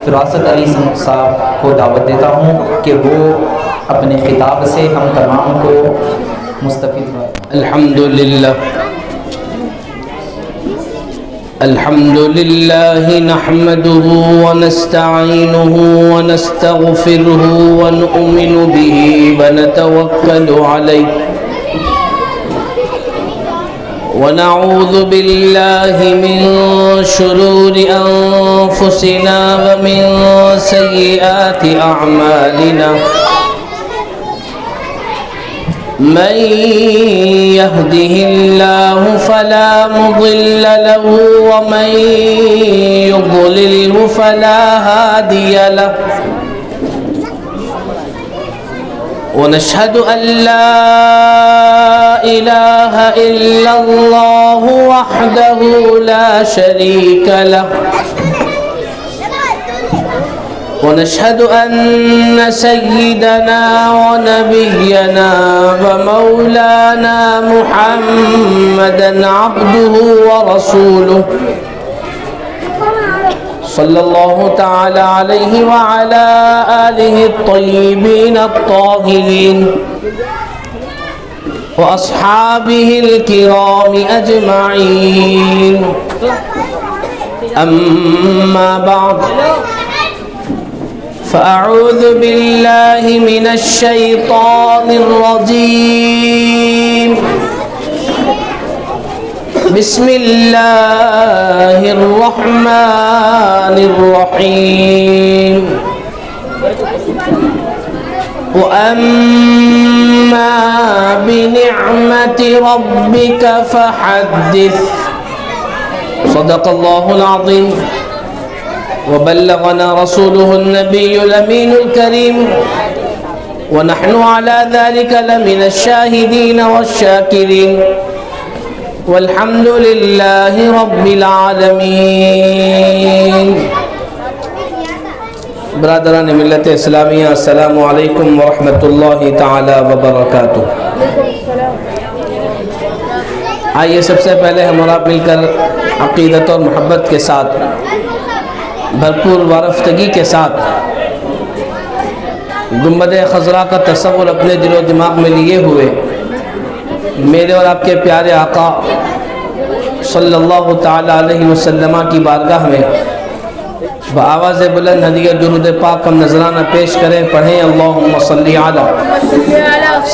रासत अली साहब को दावत देता हूँ कि वो अपने खिताब से हम तमाम को मुस्तफ़ीद करें। अल्हम्दुलिल्लाह नहमदुहु व नस्तईनुहु व नस्तगफिरुहु व नु'मिनु बिही व नतवक्कलु अलैहि व नऊज़ु बिल्लाहि मिन शुरूरि अनफुसिना व मिन सय्यिआति अअमालिना मन यहदिहिल्लाहु फला मुदिल्ल लहु व मन युद्लिल्हु फला हादिय लहु व नशहदु अल्ला इलाहा इल्लल्लाहु वहदहु ला शरीक लहु व नशहदु अन्न सय्यिदना व नबिय्यना व मौलाना मुहम्मदन अब्दुहु व रसूलुहु सल्लल्लाहु तआला अलैहि व अला आलिहि अत्तय्यिबीन अत्ताहिरीन व अस्हाबिहिल किराम अजमईन अम्मा बाद फ़अऊज़ु बिल्लाहि मिनश शैतानिर रजीम बिस्मिल्लाहिर रहमानिर रहीम व अम्मा बिनिअमति रब्बिका फ़हद्दिस सदक़ल्लाहुल अज़ीम व बल्लगना रसूलुहुन नबियुल अमीनुल करीम व नहनु अला ज़ालिका लमिनश शाहिदीन वश्शाकिरीन वल्हम्दुलिल्लाहि रब्बिल आलमीन। बरादरान मिल्लत इस्लामिया, अस्सलामु अलैकुम व रहमतुल्लाहि तआला व बरकातुहू। आइए सबसे पहले हम और आप मिलकर अक़ीदत और मोहब्बत के साथ, भरपूर वारफ्तगी के साथ गुंबद खज़रा का तस्वुर अपने दिलो दिमाग में लिए हुए मेरे और आपके प्यारे आका सल्लल्लाहु ताला अलैहि वसल्लम की बारगाह में बआवाज़ बुलंद हदीया दुरूद पाक हम नजराना पेश करें। पढ़ें अल्लाहुम्मा सल्ली अला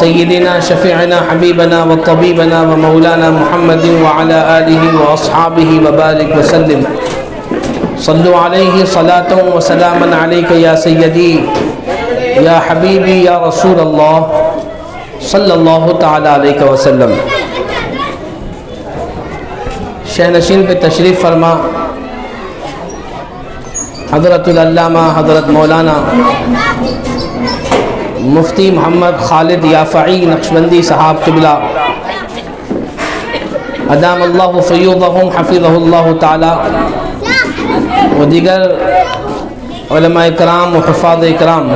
सय्यिदिना शफ़ीअना हबीबना व तबीबना व मौलाना मुहम्मदिन व अला आलिहि व अस्हाबिहि व बारिक व सल्लिम। सल्लु अलैहि सलातन व सलामन अलैका या सय्यदी या हबीबी या रसूल अल्लाह सल्लल्लाहु ताला अलैहि वसल्लम। शहनशीन पे तशरीफ़ फरमा हज़रतुल अल्लामा हज़रत मौलाना मुफ्ती मोहम्मद खालिद याफ़ई नक्शबंदी साहब क़िबला अदामल्लाहु फ़य्यदहुम हफ़िज़हुल्लाहु ताला व दीगर उलमा इकराम व हुफ़ाज़ इकराम,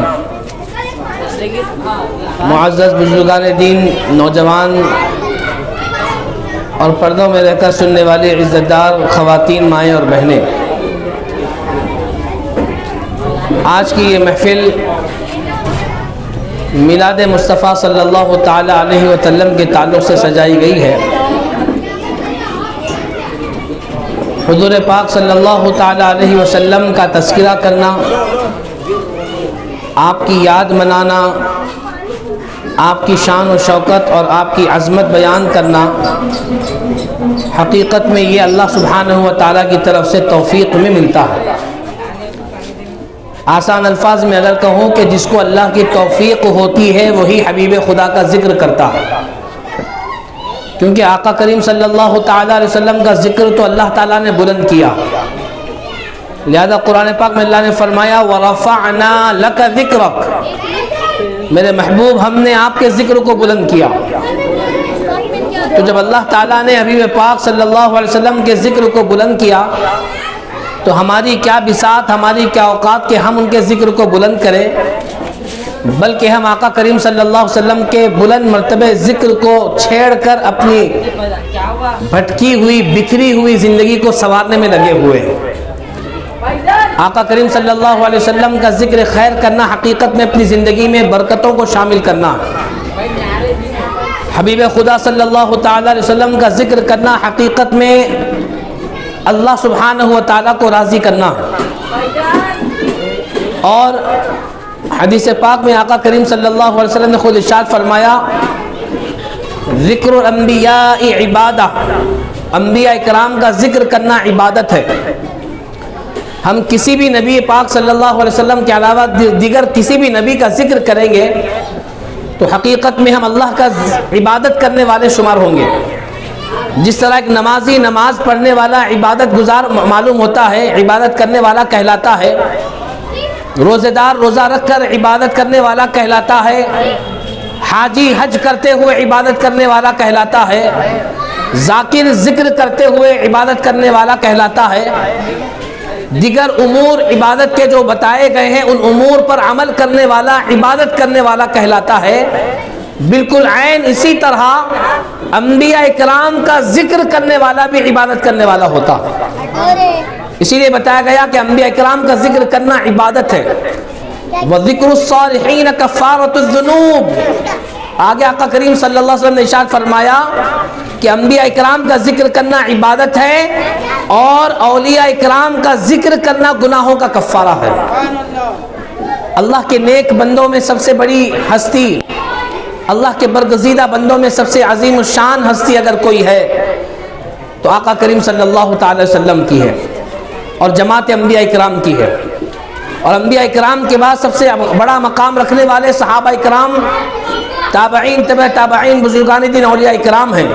मुअज़्ज़ज़ बुज़ुर्गान दीन, नौजवान और पर्दों में रहकर सुनने वाली इज़्ज़तदार ख़वातीन, माएँ और बहनें, आज की ये महफ़िल मिलाद मुस्तफ़ा सल्लल्लाहु ताला अलैहि वसल्लम के ताल्लुक़ से सजाई गई है। हुज़ूर पाक सल्लल्लाहु ताला अलैहि वसल्लम का तज़किरा करना, आपकी याद मनाना, आपकी शान और शौकत और आपकी अज़मत बयान करना हकीकत में ये अल्लाह सुब्हानहु व तआला की तरफ से तौफ़ीक़ में मिलता है। आसान अल्फाज में अगर कहूँ कि जिसको अल्लाह की तौफ़ीक़ होती है वही हबीब खुदा का ज़िक्र करता है, क्योंकि आका करीम सल्लल्लाहु ताला अलैहि वसल्लम का ज़िक्र तो अल्लाह ताला ने बुलंद किया। लिहाजा कुरान पाक में अल्लाह ने फरमाया व रफ़अना लका ज़िक्रक, मेरे महबूब हमने आपके ज़िक्र को बुलंद किया। तो जब अल्लाह ताला ने हबीब पाक सल्लल्लाहु अलैहि वसल्लम के ज़िक्र को बुलंद किया तो हमारी क्या बिसात, हमारी क्या औकात कि हम उनके ज़िक्र को बुलंद करें, बल्कि हम आका करीम सल्लल्लाहु अलैहि वसल्लम के बुलंद मर्तबे ज़िक्र को छेड़कर अपनी भटकी हुई बिखरी हुई ज़िंदगी को संवारने में लगे हुए हैं। आका करीम सल्लल्लाहु अलैहि वसल्लम का ज़िक्र खैर करना हकीकत में अपनी ज़िंदगी में बरकतों को शामिल करना, हबीब खुदा सल्लल्लाहु ताला अलैहि वसल्लम का ज़िक्र करना हकीकत में अल्लाह सुब्हानहु व तआला को राज़ी करना। और हदीस पाक में आका करीम सल्लल्लाहु अलैहि वसल्लम ने खुद इरशाद फरमाया, ज़िक्रुल अंबिया इबादा, अंबिया इकराम का ज़िक्र करना इबादत है। हम किसी भी नबी पाक सल्लल्लाहु अलैहि वसल्लम के अलावा दीगर किसी भी नबी का ज़िक्र करेंगे तो हकीकत में हम अल्लाह का इबादत करने वाले शुमार होंगे। जिस तरह एक नमाजी नमाज पढ़ने वाला इबादत गुजार मालूम होता है, इबादत करने वाला कहलाता है, रोज़ेदार रोज़ा रख कर इबादत करने वाला कहलाता है, हाजी हज करते हुए इबादत करने वाला कहलाता है, जाकिर ज़िक्र करते हुए इबादत करने वाला कहलाता है, दिगर उमूर इबादत के जो बताए गए हैं उन उमूर पर अमल करने वाला इबादत करने वाला कहलाता है। बिल्कुल ऐन इसी तरह अंबिया इकराम का ज़िक्र करने वाला भी इबादत करने वाला होता। इसीलिए बताया गया कि अंबिया इकराम का ज़िक्र करना इबादत है। व ज़िक्रुस्सालिहीन कफ़ारतुज़्ज़ुनूब, आगे आका करीम सल्लल्लाहु अलैहि वसल्लम ने इरशाद फरमाया कि अंबिया इकराम का ज़िक्र करना इबादत है और औलिया इकराम का ज़िक्र करना गुनाहों का कफ़ारा है। अल्लाह के नेक बंदों में सबसे बड़ी हस्ती, अल्लाह के बरगज़ीदा बंदों में सबसे अजीम शान हस्ती अगर कोई है तो आका करीम सल्लल्लाहु अलैहि वसल्लम की है और जमात अंबिया इकराम की है। और अंबिया इकराम के बाद सबसे बड़ा मकाम रखने वाले सहाबा इकराम, ताबईन, तबे ताबईन, बुजुर्गान दीन औलिया इकराम हैं।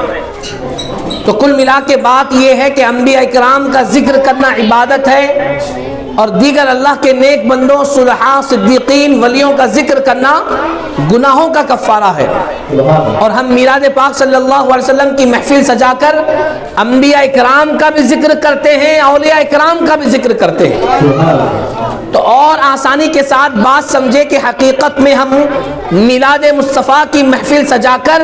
तो कुल मिला के बात यह है कि अंबिया इकराम का ज़िक्र करना इबादत है और दीगर अल्लाह के नेक बंदों, सुलहा, सिद्दीकीन, वलियों का ज़िक्र करना गुनाहों का कफ़ारा है। और हम मीलाद पाक सल्लल्लाहु अलैहि वसल्लम की महफिल सजाकर अंबिया इकराम का भी ज़िक्र करते हैं, औलिया इकराम का भी ज़िक्र करते हैं। तो और आसानी के साथ बात समझे कि हकीकत में हम मीलाद मुस्तफ़ा की महफिल सजाकर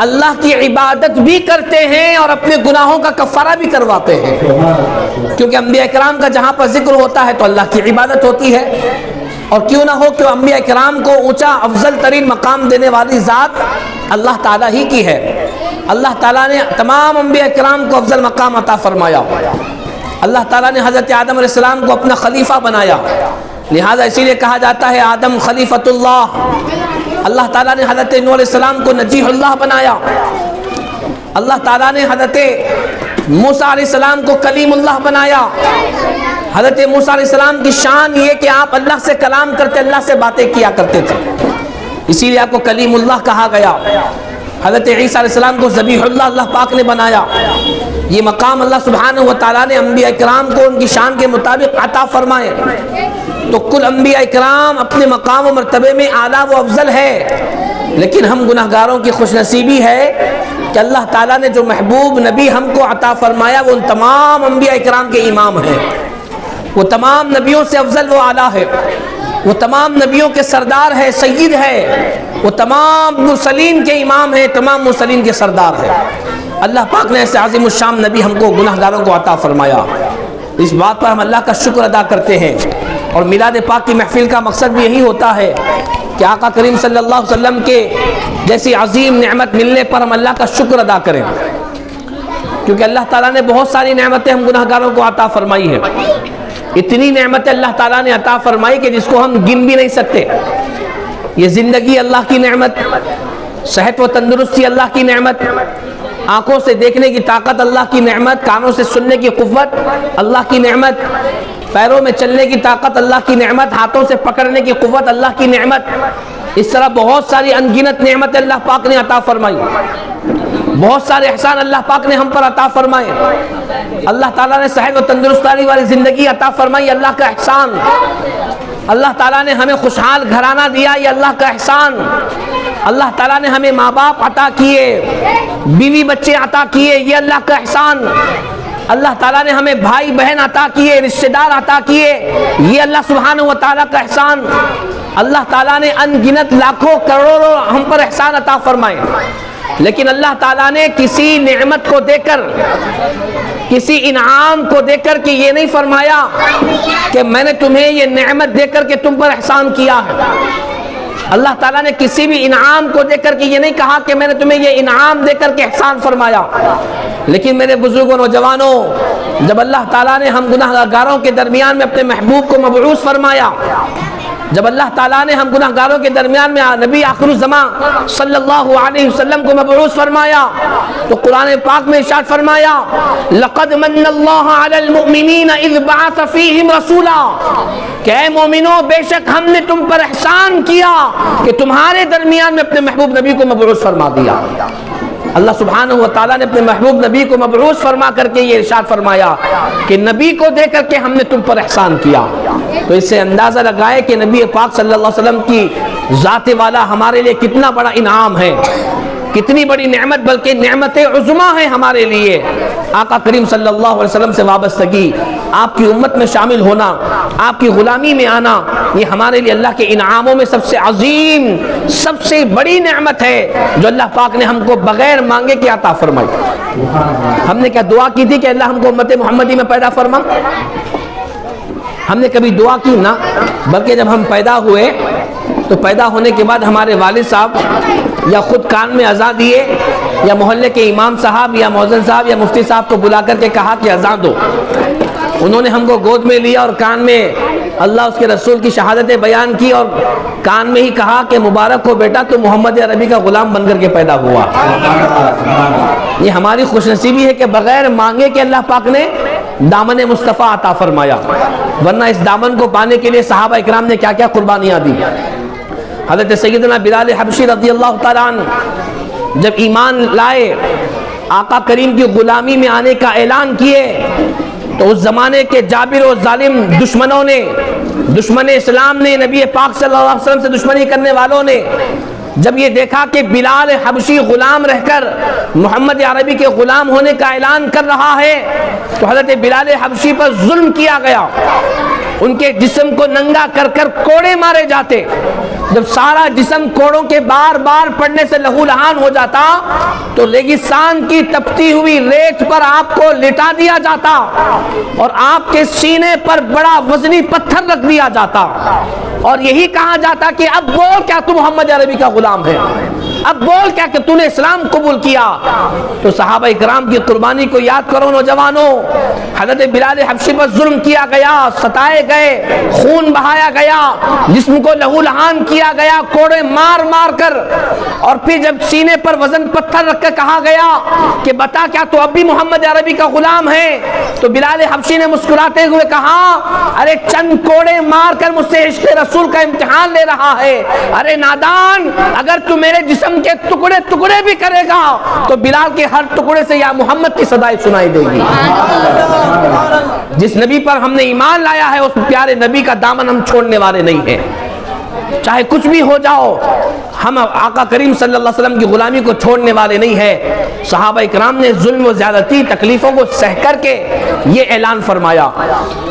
अल्लाह की इबादत भी करते हैं और अपने गुनाहों का कफ़ारा भी करवाते हैं। क्योंकि अंबिया इकराम का जहाँ पर ज़िक्र होता है तो अल्लाह की इबादत होती है। और क्यों ना हो कि अंबिया इकराम को ऊंचा अफजल तरीन मकाम देने वाली ज़ात अल्लाह ताला ही की है। अल्लाह ताला ने तमाम अंबिया इकराम को अफजल मकाम अता फरमाया। अल्लाह ताला ने हज़रत आदम अलैहिस्सलाम को अपना खलीफा बनाया, लिहाजा इसीलिए कहा जाता है आदम खलीफतुल्लाह। अल्लाह ताला ने हज़रत नूह अलैहिस्सलाम को नजीहुल्लाह बनाया। अल्लाह ताला ने हज़रत मूसा अलैहिस्सलाम को कलीमुल्लाह बनाया। हज़रत मूसा अलैहिस्सलाम की शान ये कि आप अल्लाह से कलाम करते, अल्लाह से बातें किया करते थे, इसीलिए आपको कलीमुल्लाह कहा गया। हज़रत ईसा अलैहिस्सलाम को ज़बीहुल्लाह अल्लाह पाक ने बनाया। ये मकाम अल्लाह सुब्हानहु व तआला ने अंबिया इकराम को उनकी शान के मुताबिक अता फरमाए। तो कुल अंबिया इकराम अपने मकाम व मर्तबे में आला व अफजल है, लेकिन हम गुनहगारों की खुशनसीबी है कि अल्लाह ताला ने जो महबूब नबी हमको अता फरमाया वो उन तमाम अंबिया इकराम के इमाम हैं। वो तमाम नबियों से अफजल व आला है, वो तमाम नबियों के सरदार है, सय्यद है, वो तमाम मुरसलीन के इमाम है, तमाम मुरसलीन के सरदार है। अल्लाह पाक ने ऐसे आज़िम शान नबी हमको गुनहगारों को अता फरमाया। इस बात पर हम अल्लाह का शुक्र अदा करते हैं। और मिलाद पाक की महफिल का मकसद भी यही होता है कि आका करीम सल्लल्लाहु अलैहि वसल्लम के जैसी अजीम नेमत मिलने पर हम अल्लाह का शुक्र अदा करें, क्योंकि अल्लाह ताला ने बहुत सारी नेमतें हम गुनहगारों को अता फरमाई है। इतनी नेमतें अल्लाह ताला ने अता फरमाई कि जिसको हम गिन भी नहीं सकते। ये ज़िंदगी अल्लाह की नेमत, सेहत व तंदुरुस्ती अल्लाह की नेमत, आँखों से देखने की ताकत अल्लाह की नेमत, कानों से सुनने की क़ुव्वत अल्लाह की नेमत, पैरों में चलने की ताकत अल्लाह की नेमत, हाथों से पकड़ने की क़ुव्वत अल्लाह की नेमत। इस तरह बहुत सारी अनगिनत नेमतें अल्लाह पाक ने अता फरमाई। बहुत सारे एहसान अल्लाह पाक ने हम पर अता फरमाए। अल्लाह ताला ने सेहत व तंदुरुस्ती वाली ज़िंदगी अता फरमाई, अल्लाह का एहसान। अल्लाह ताला ने हमें खुशहाल घराना दिया, ये अल्लाह का एहसान। अल्लाह ताला ने हमें माँ बाप अता किए, बीवी बच्चे अता किए, ये अल्लाह का एहसान। अल्लाह ताला ने हमें भाई बहन अता किए, रिश्तेदार अता किए, ये अल्लाह सुब्हानहु व तआला का एहसान। अल्लाह ताला ने अनगिनत लाखों करोड़ों हम पर एहसान अता फरमाए। लेकिन अल्लाह ताला ने किसी नेमत को देकर, किसी इनाम को देकर कि ये नहीं फरमाया कि मैंने तुम्हें ये नेमत देकर के तुम पर एहसान किया है। अल्लाह ताला ने किसी भी इनाम को देकर के ये नहीं कहा कि मैंने तुम्हें ये इनाम देकर के एहसान फरमाया। लेकिन मेरे बुजुर्गों, नौजवानों, जब अल्लाह ताला ने हम गुनाहगारों के दरमियान में अपने महबूब को मबऊस फरमाया, जब अल्लाह ताला ने हम गुनाहगारों के दरमियान में नबी आखिरुज़्ज़मान सल्लल्लाहु अलैहि वसल्लम को मबऊस फरमाया, तो कुरान पाक में इरशाद फरमाया, लक़द मन्नल्लाहु अलल मुमिनीन इज़ बअस फ़ीहिम रसूला, कि ऐ मोमिनो, बेशक हमने तुम पर एहसान किया कि तुम्हारे दरमियान में अपने महबूब नबी को मबऊस फरमा दिया। अल्लाह सुब्हानहू व तआला ने अपने महबूब नबी को मबऊस फरमा करके ये इरशाद फरमाया कि नबी को दे करके हमने तुम पर एहसान किया। तो इससे अंदाज़ा लगाए कि नबी पाक सल्लल्लाहु अलैहि वसल्लम की ज़ात वाला हमारे लिए कितना बड़ा इनाम है, कितनी बड़ी नेमत, बल्कि नेमत उज़्मा है हमारे लिए। आका करीम सल्लल्लाहु अलैहि वसल्लम से वाबस्तगी, आपकी उम्मत में शामिल होना, आपकी ग़ुलामी में आना, ये हमारे लिए अल्लाह के इनामों में सबसे अजीम, सबसे बड़ी नेमत है जो अल्लाह पाक ने हमको बग़ैर मांगे के अता फरमाई। हमने क्या दुआ की थी कि अल्लाह हमको उम्मत मुहम्मदी में पैदा फरमा? हमने कभी दुआ की ना, बल्कि जब हम पैदा हुए तो पैदा होने के बाद हमारे वालिद साहब या ख़ुद कान में अज़ा दिए, या मोहल्ले के इमाम साहब या मौज़िन साहब या मुफ्ती साहब को बुला करके कहा कि अज़ा दो। उन्होंने हमको गोद में लिया और कान में अल्लाह उसके रसूल की शहादतें बयान की और कान में ही कहा कि मुबारक हो बेटा, तो मोहम्मद अरबी का ग़ुलाम बनकर के पैदा हुआ। ये हमारी खुशनसीबी है कि बग़ैर मांगे कि अल्लाह पाक ने दामन मुस्तफ़ा अता फरमाया, वरना इस दामन को पाने के लिए सहाबा इकराम ने क्या क्या कुर्बानियाँ दी। हज़रत सैयदना बिलाल हबशी रज़ियल्लाहु तआला अन्हु जब ईमान लाए, आका करीम की ग़ुलामी में आने का ऐलान किए, तो उस ज़माने के जाबिर और जालिम दुश्मनों ने, दुश्मन इस्लाम ने, नबी पाक सल्लल्लाहु अलैहि वसल्लम से दुश्मनी करने वालों ने जब ये देखा कि बिलाल हबशी ग़ुलाम रहकर मोहम्मद अरबी के ग़ुलाम होने का ऐलान कर रहा है, तो हज़रत बिलाल हबशी पर जुल्म किया गया। उनके जिस्म को नंगा कर कर कोड़े मारे जाते। जब सारा जिस्म कोड़ों के बार बार पड़ने से लहूलहान हो जाता, तो रेगिस्तान की तपती हुई रेत पर आपको लिटा दिया जाता और आपके सीने पर बड़ा वजनी पत्थर रख दिया जाता और यही कहा जाता कि अब बोल क्या तू मोहम्मद अरबी का गुलाम है, अब बोल क्या कि तूने इस्लाम कबूल किया। तो सहाबा इकराम की कुर्बानी को याद करो नौजवानों। हज़रत बिलाल हबशी पर जुल्म किया गया, सताए गए, खून बहाया गया, जिस्म को लहूलहान किया गया, कोड़े मार मार कर, और फिर जब सीने पर वजन पत्थर रख कर कहा गया कि बता क्या तो अब भी मोहम्मद अरबी का गुलाम है, तो बिलाल हबशी ने मुस्कुराते हुए कहा, अरे चंद कोड़े मार कर मुझसे इश्क़ रसूल का इम्तिहान ले रहा है। अरे नादान, अगर तू मेरे जिस्म के टुकड़े टुकड़े भी करेगा तो बिलाल के हर टुकड़े से या मोहम्मद की सदाई सुनाई देगी। जिस नबी पर हमने ईमान लाया है उस प्यारे नबी का दामन हम छोड़ने वाले नहीं हैं। चाहे कुछ भी हो जाओ, हम आका करीम सल्लल्लाहु अलैहि वसल्लम की गुलामी को छोड़ने वाले नहीं है। सहाबा इकराम ने जुल्म व ज़्यादती तकलीफ़ों को सह करके ये ऐलान फरमाया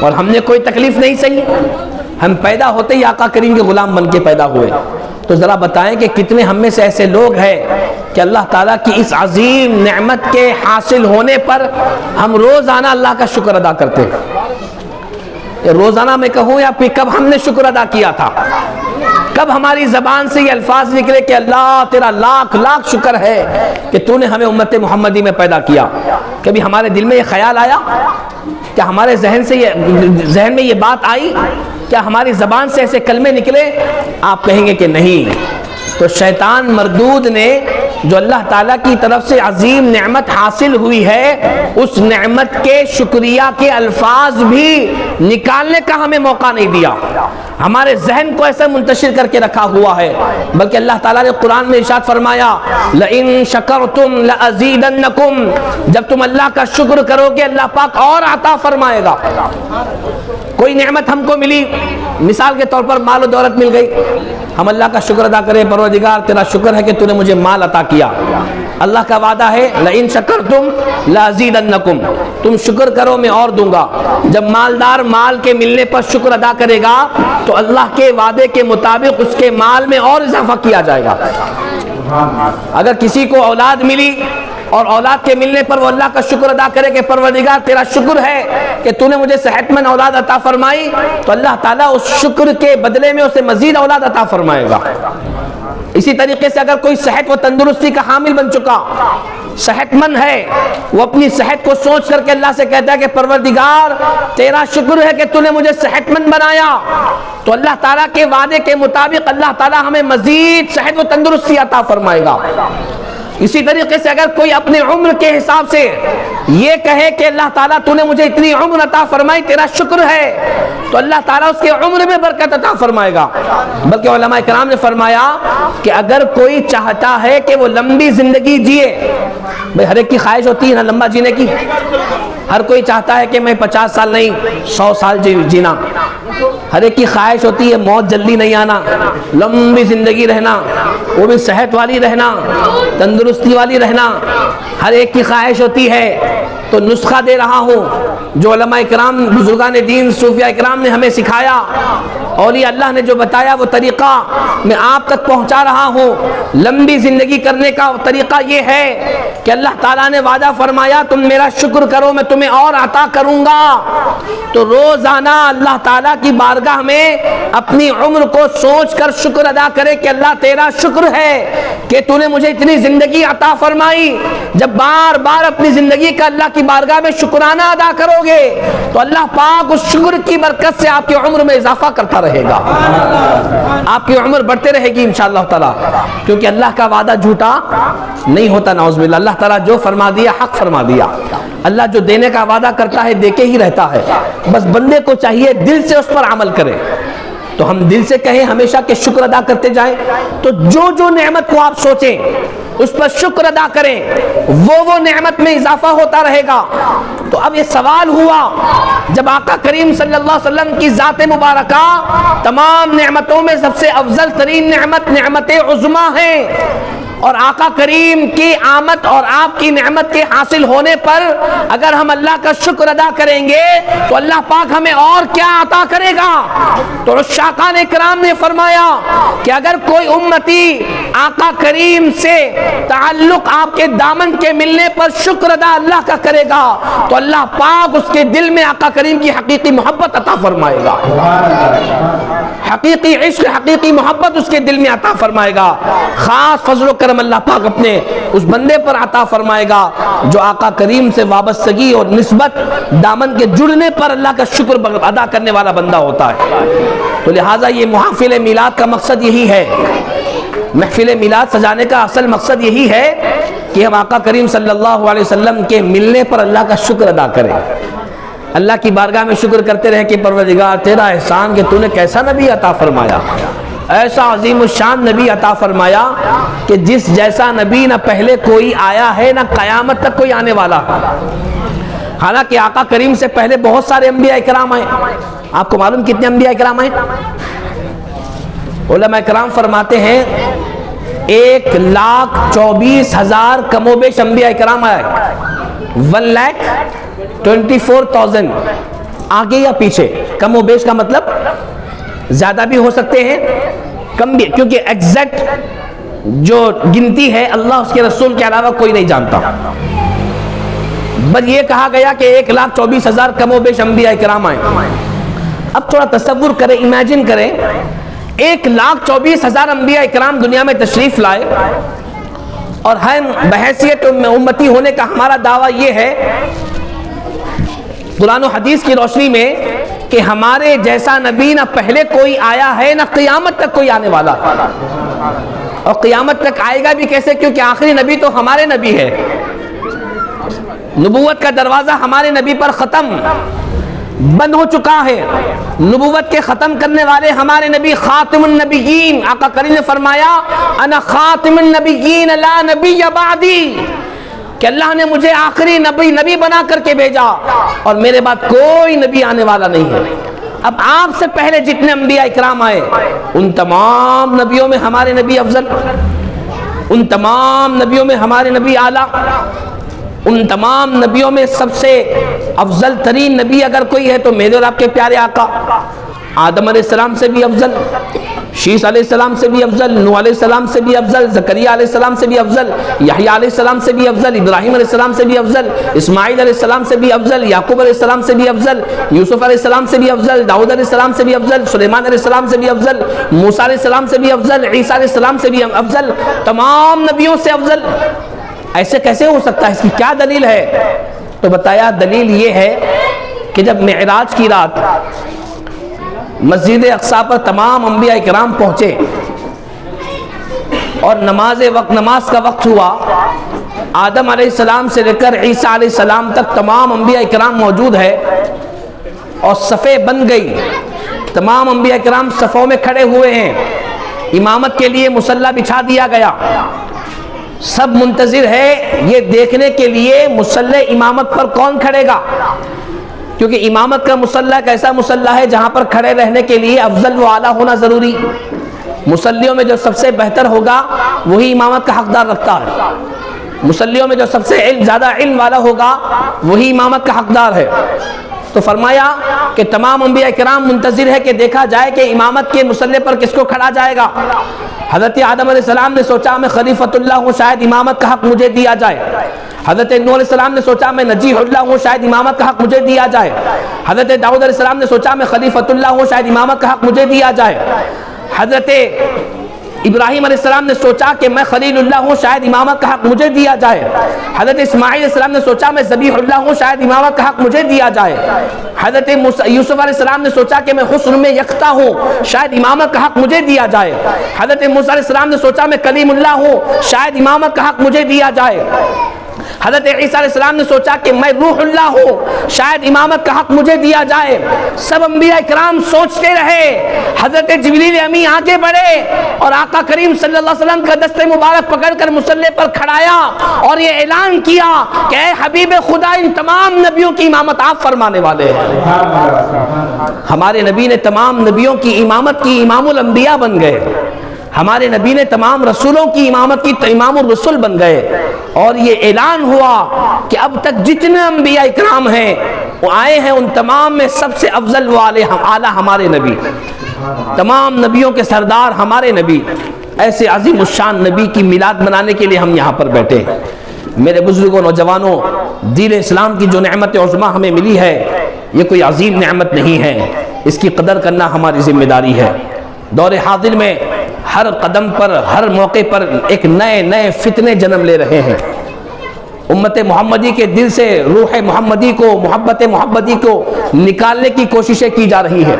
और हमने कोई तकलीफ़ नहीं सही। हम पैदा होते ही आका करीम के गुलाम बन के पैदा हुए। तो ज़रा बताएं कि कितने हम में से ऐसे लोग हैं कि अल्लाह ताला की इस अजीम नेमत के हासिल होने पर हम रोज़ाना अल्लाह का शुक्र अदा करते हैं। रोज़ाना मैं कहूँ या फिर कब हमने शुक्र अदा किया था, कब हमारी ज़बान से ये अल्फाज निकले कि अल्लाह तेरा लाख लाख शुक्र है कि तूने हमें उम्मत मुहम्मदी में पैदा किया। कभी हमारे दिल में ये ख्याल आया? क्या हमारे जहन में ये बात आई? क्या हमारी ज़बान से ऐसे कलमे निकले? आप कहेंगे कि नहीं। तो शैतान मरदूद ने जो अल्लाह ताला की तरफ से अजीम नेमत हासिल हुई है, उस नेमत के शुक्रिया के अल्फाज भी निकालने का हमें मौका नहीं दिया। हमारे जहन को ऐसे मुंतशिर करके रखा हुआ है। बल्कि अल्लाह ताला ने कुरान में इरशाद फरमाया, लइन शकरतुम लअज़ीदन्नकुम, जब तुम अल्लाह का शुक्र करोगे अल्लाह पाक और अता फरमाएगा। कोई नेमत हमको मिली, मिसाल के तौर पर माल और दौलत मिल गई, हम अल्लाह का शुक्र अदा करें, परवरदिगार तेरा शुक्र है कि तूने मुझे माल अता किया। अल्लाह का वादा है लइन शकरतुम लअज़ीदन्नकुम, तुम शुक्र करो मैं और दूंगा। जब मालदार माल के मिलने पर शुक्र अदा करेगा तो अल्लाह के वादे के मुताबिक उसके माल में और इजाफा किया जाएगा। अगर किसी को औलाद मिली और औलाद के मिलने पर वो अल्लाह का शुक्र अदा करे कि परवरदिगार तेरा शुक्र है कि तूने मुझे सेहतमंद औलाद अता फरमाई, तो अल्लाह ताला उस शुक्र के बदले में उसे मजीद औलाद अता फरमाएगा। इसी तरीके से अगर कोई सेहत व तंदुरुस्ती का हामिल बन चुका, सेहतमंद है, वो अपनी सेहत को सोच करके अल्लाह से कहता है कि परवरदिगार तेरा शुक्र है कि तूने मुझे सेहतमंद बनाया, तो अल्लाह ताला के वादे के मुताबिक अल्लाह ताला हमें मजीद सेहत व तंदुरुस्ती अता फरमाएगा। इसी तरीके से अगर कोई अपनी उम्र के हिसाब से ये कहे कि अल्लाह ताला तूने मुझे इतनी उम्र अता फरमाई, तेरा शुक्र है, तो अल्लाह ताला उसके उम्र में बरकत अता फरमाएगा। बल्कि उलमा किराम ने फरमाया कि अगर कोई चाहता है कि वो लंबी जिंदगी जिए, भाई हर एक की ख्वाहिश होती है ना लंबा जीने की, हर कोई चाहता है कि मैं 50 साल नहीं 100 साल जीना, हर एक की ख्वाहिश होती है मौत जल्दी नहीं आना, लंबी जिंदगी रहना, वो भी सेहत वाली रहना, तंदुरुस्ती वाली रहना, हर एक की ख्वाहिश होती है। तो नुस्खा दे रहा हूँ जो उलमा इकराम, बुजुर्गान दीन, सूफिया इकराम ने हमें सिखाया, औलिया अल्लाह ने जो बताया वो तरीक़ा मैं आप तक पहुँचा रहा हूँ। लंबी ज़िंदगी करने का तरीक़ा ये है कि अल्लाह ताला ने वादा फरमाया तुम मेरा शुक्र करो मैं तुम्हें और अता करूँगा। तो रोज़ाना अल्लाह ताला की बारगाह में अपनी उम्र को सोच कर शुक्र अदा करे कि अल्लाह तेरा शुक्र है कि तूने मुझे इतनी ज़िंदगी अता फरमाई। जब बार बार अपनी ज़िंदगी का अल्लाह की बारगाह में शुक्राना अदा करोगे तो अल्लाह पाक उस शुक्र की बरकत से आपकी उम्र में इजाफा करता रहेगा, आपकी उम्र बढ़ते रहेगी इंशाअल्लाह ताला, क्योंकि अल्लाह का वादा झूठा नहीं होता। नाउज़ुबिल्लाह, अल्लाह ताला जो फरमा दिया हक फरमा दिया। अल्लाह जो देने का वादा करता है देके ही रहता है, बस बंदे को चाहिए दिल से उस पर अमल करे। तो हम दिल से कहें हमेशा के शुक्र अदा करते जाएं, तो जो जो नेमत को आप सोचें उस पर शुक्र अदा करें, वो नेमत में इजाफा होता रहेगा। तो अब ये सवाल हुआ, जब आका करीम सल्लल्लाहु अलैहि वसल्लम की ज़ात मुबारका तमाम नेमतों में सबसे अफजल तरीन नेमत नेमत उज़्मा है, और आका करीम की आमद और आपकी नेमत के हासिल होने पर अगर हम अल्लाह का शुक्र अदा करेंगे तो अल्लाह पाक हमें और क्या अता करेगा। तो उस्साकान इकराम ने फरमाया कि अगर कोई उम्मती आका करीम से ताल्लुक आपके दामन के मिलने पर शुक्र अदा अल्लाह का करेगा तो अल्लाह पाक उसके दिल में आका करीम की हकीकी मोहब्बत अता फरमाएगा, हकीकी इश्क, हकीकी मोहब्बत उसके दिल में अता फरमाएगा। खास फजल करम अल्लाह पाक अपने उस बंदे पर अता फरमाएगा जो आका करीम से वाबस्तगी और निस्बत दामन के जुड़ने पर अल्लाह का शुक्र अदा करने वाला बंदा होता है। तो लिहाजा ये महफिल मिलाद का मकसद यही है, महफिल मिलाद सजाने का असल मकसद यही है कि हम आका करीम सल्लल्लाहु अलैहि वसल्लम के मिलने पर अल्लाह का शुक्र अदा करें, अल्लाह की बारगाह में शुक्र करते रहे कि परवरदिगार तेरा एहसान कि तूने कैसा नबी अता फरमाया, ऐसा अजीम शान नबी अता फरमाया कि जिस जैसा नबी न पहले कोई आया है न क़यामत तक कोई आने वाला। हालांकि आका करीम से पहले बहुत सारे अंबिया इकराम आए, आपको मालूम कितने अंबिया इकराम आए? उलमा इकराम फरमाते हैं 1,24,000 कमोबेश अंबिया इकराम आए, 1,24,000 आगे या पीछे। कमोबेश का मतलब ज्यादा भी हो सकते हैं कम भी, क्योंकि एग्जैक्ट जो गिनती है अल्लाह उसके रसूल के अलावा कोई नहीं जानता। बस ये कहा गया कि 1,24,000 कमोबेश अंबिया इकराम आए। अब थोड़ा तसव्वुर करें, इमेजिन करें 1,24,000 अंबिया इकराम दुनिया में तशरीफ लाए और हम बहैसियत उम्मती होने का हमारा दावा ये है कुरान और हदीस की रोशनी में कि हमारे जैसा नबी ना पहले कोई आया है ना क़यामत तक कोई आने वाला, और क़यामत तक आएगा भी कैसे, क्योंकि आखिरी नबी तो हमारे नबी है। नबूवत का दरवाज़ा हमारे नबी पर ख़त्म बंद हो चुका है। नबूवत के ख़त्म करने वाले हमारे नबी ख़ातिमुन नबिय्यीन, आका करीम ने फरमाया अना ख़ातिमुन नबिय्यीन ला नबिय्य बादी, कि अल्लाह ने मुझे आखिरी नबी बना करके भेजा और मेरे बाद कोई नबी आने वाला नहीं है। अब आपसे पहले जितने अंबिया इकराम आए उन तमाम नबियों में हमारे नबी अफजल, उन तमाम नबियों में हमारे नबी आला, उन तमाम नबियों में सबसे अफजल तरीन नबी अगर कोई है तो मेरे और आपके प्यारे आका आदम अलैहिस्सलाम से भी अफजल, शीस अलैहिस्सलाम से भी अफजल, नूह अलैहिस्सलाम से भी अफजल, ज़करिया अलैहिस्सलाम से भी अफजल, यहया अलैहिस्सलाम से भी अफजल, इब्राहिम अलैहिस्सलाम से भी अफजल, इस्माइल अलैहिस्सलाम से भी अफजल, याकूब अलैहिस्सलाम से भी अफजल, यूसुफ अलैहिस्सलाम से भी अफजल, दाऊद अलैहिस्सलाम से भी अफजल, सुलेमान अलैहिस्सलाम से भी अफजल, मूसा अलैहिस्सलाम से भी अफजल, ईसा अलैहिस्सलाम से भी अफजल, तमाम नबियों से अफजल। ऐसे कैसे हो सकता है? इसकी क्या दलील है? तो बताया दलील ये है कि जब मेराज की रात मस्जिद अक्सा पर तमाम अंबिया इकराम पहुंचे और नमाज का वक्त हुआ, आदम अलैहिस्सलाम से लेकर ईसा अलैहिस्सलाम तक तमाम अंबिया इकराम मौजूद है और सफ़े बन गई, तमाम अंबिया इकराम सफ़ों में खड़े हुए हैं, इमामत के लिए मुसल्ला बिछा दिया गया, सब मुंतजिर है ये देखने के लिए मुसल्ले इमामत पर कौन खड़ेगा, क्योंकि इमामत का मुसल्ला एक ऐसा मुसल्ला है जहाँ पर खड़े रहने के लिए अफजल व आला होना ज़रूरी। मुसल्लियों में जो सबसे बेहतर होगा वही इमामत का हकदार रखता है, मुसल्लियों में जो सबसे ज़्यादा इल्म वाला होगा वही इमामत का हकदार है। तो फरमाया कि तमाम अंबिया इकराम मुंतजिर है कि देखा जाए कि इमामत के मुसल्ले पर किसको खड़ा जाएगा। हज़रत आदम अलैहिस्सलाम ने सोचा मैं खलीफतुल्लाह हूँ, शायद इमामत का हक मुझे दिया जाए। हज़रत नूह अलैहिस्सलाम ने सोचा मैं नजीहुल्लाह हूँ, शायद इमामत का हक मुझे दिया जाए। हज़रत दाऊद अलैहिस्सलाम ने सोचा मैं खलीफतुल्लाह हूँ, शायद इमामत का हक मुझे दिया जाए। हज़रत इब्राहिम अलैहिस्सलाम ने सोचा कि मैं खलीलुल्लाह हूँ, शायद इमामत का हक मुझे दिया जाए। हज़रत इस्माइल अलैहिस्सलाम ने सोचा मैं ज़बीहुल्लाह हूँ, शायद इमामत का हक मुझे दिया जाए। हज़रत यूसुफ अलैहिस्सलाम ने सोचा कि मैं हुस्न में यकता हूँ, शायद इमामत का हक मुझे दिया जाए। हज़रत मूसा अलैहिस्सलाम ने सोचा मैं कलीमुल्लाह हूँ, शायद इमामत का हक मुझे दिया जाए। हज़रत ईसा अलैहिस्सलाम ने सोचा कि मैं रूहुल्लाह हूँ, शायद इमामत का हक मुझे दिया जाए। सब अंबिया इकराम सोचते रहे। हज़रत जिब्रील अमी आगे बढ़े और आका करीम सल्लल्लाहु अलैहि वसल्लम का दस्ते मुबारक पकड़कर मुसल्ले पर खड़ाया और ये ऐलान किया कि ऐ हबीब खुदा, इन तमाम नबियों की इमामत आप फरमाने वाले हैं। हमारे नबी ने तमाम नबियों की इमामत की इमामुल अंबिया बन गए। हमारे नबी ने तमाम रसूलों की इमामत की इमामुर रसूल बन गए और ये ऐलान हुआ कि अब तक जितने अंबिया इकराम हैं वो आए हैं, उन तमाम में सबसे अफजल वाले आला हमारे नबी, तमाम नबियों के सरदार हमारे नबी। ऐसे अजीम उशान नबी की मिलाद मनाने के लिए हम यहाँ पर बैठे हैं। मेरे बुजुर्गों, नौजवानों, दीन इस्लाम की जो नेमत उज़्मा हमें मिली है ये कोई अजीम नेमत नहीं है, इसकी कदर करना हमारी जिम्मेदारी है। दौर हाजिर में हर कदम पर, हर मौके पर एक नए नए फितने जन्म ले रहे हैं। उम्मत मोहम्मदी के दिल से रूह मोहम्मदी को, मोहब्बत मोहम्मदी को निकालने की कोशिशें की जा रही है।